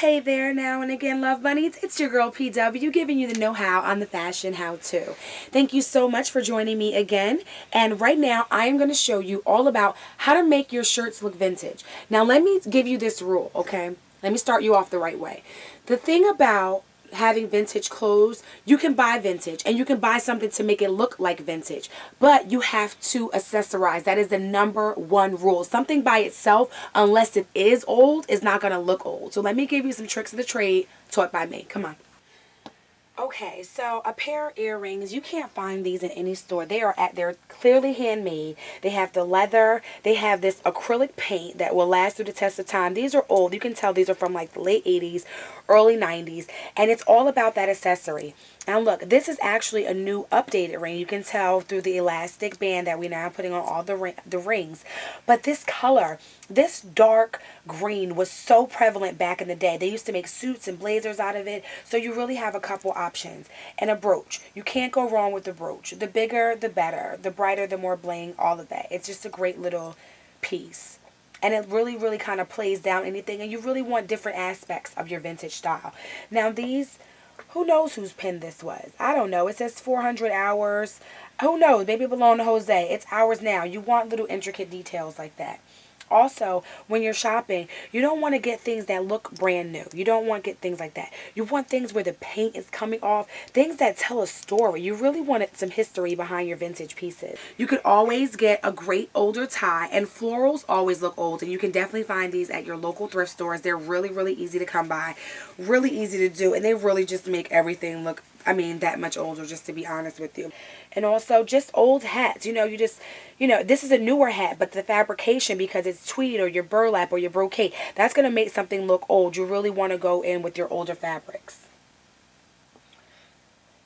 hey there now and again, love bunnies. It's your girl PW giving you the know-how on the fashion how-to. Thank you so much for joining me again. And right now I am going to show you all about how to make your shirts look vintage. Now let me give you this rule, okay? Let me start you off the right way. The thing about having vintage clothes, you can buy vintage and you can buy something to make it look like vintage, but you have to accessorize. That is the #1 rule. Something by itself, unless it is old, is not going to look old. So let me give you some tricks of the trade taught by me. Come on. Okay, so a pair of earrings, you can't find these in any store. They're clearly handmade. They have the leather. They have this acrylic paint that will last through the test of time. These are old. You can tell these are from like the late 80s, early 90s, and it's all about that accessory. Now look, this is actually a new updated ring. You can tell through the elastic band that we're now putting on all the rings. But this color, this dark green was so prevalent back in the day. They used to make suits and blazers out of it. So you really have a couple options. And a brooch. You can't go wrong with the brooch. The bigger, the better. The brighter, the more bling, all of that. It's just a great little piece. And it really, really kind of plays down anything. And you really want different aspects of your vintage style. Now these, who knows whose pen this was? I don't know. It says 400 hours. Who knows? Maybe it belonged to Jose. It's ours now. You want little intricate details like that. Also, when you're shopping, you don't want to get things that look brand new. You don't want to get things like that. You want things where the paint is coming off, things that tell a story. You really wanted some history behind your vintage pieces. You could always get a great older tie, and florals always look old, and you can definitely find these at your local thrift stores. They're really, really easy to come by, really easy to do, and they really just make everything look, I mean, that much older, just to be honest with you. And also just old hats. This is a newer hat, but the fabrication, because it's tweed or your burlap or your brocade, that's going to make something look old. You really want to go in with your older fabrics.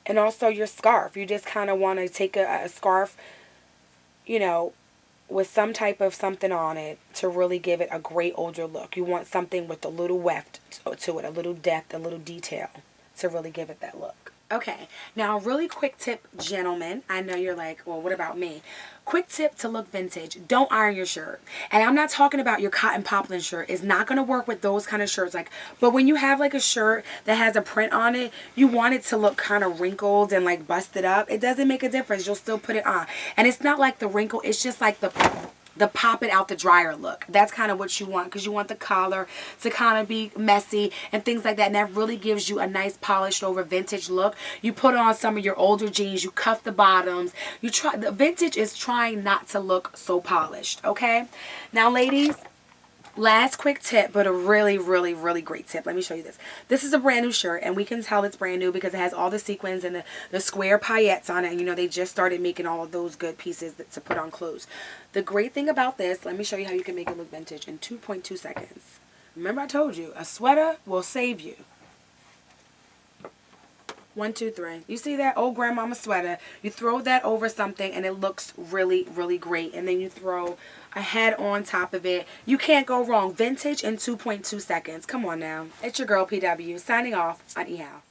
And also your scarf. You just kind of want to take a scarf, with some type of something on it to really give it a great older look. You want something with a little weft to it, a little depth, a little detail to really give it that look. Okay, now a really quick tip, gentlemen. I know you're like, well, what about me? Quick tip to look vintage. Don't iron your shirt. And I'm not talking about your cotton poplin shirt. It's not going to work with those kind of shirts. But when you have like a shirt that has a print on it, you want it to look kind of wrinkled and like busted up. It doesn't make a difference. You'll still put it on. And it's not like the wrinkle. It's just like the pop it out the dryer look. That's kind of what you want, because you want the collar to kind of be messy and things like that. And that really gives you a nice polished over vintage look. You put on some of your older jeans, you cuff the bottoms. The vintage is trying not to look so polished, okay? Now ladies, last quick tip, but a really, really, really great tip. Let me show you this. This is a brand new shirt, and we can tell it's brand new because it has all the sequins and the square paillettes on it. And, they just started making all of those good pieces to put on clothes. The great thing about this, let me show you how you can make it look vintage in 2.2 seconds. Remember I told you, a sweater will save you. 1, 2, 3. You see that old grandmama sweater? You throw that over something and it looks really, really great. And then you throw a hat on top of it. You can't go wrong. Vintage in 2.2 seconds. Come on now. It's your girl PW signing off on eHow.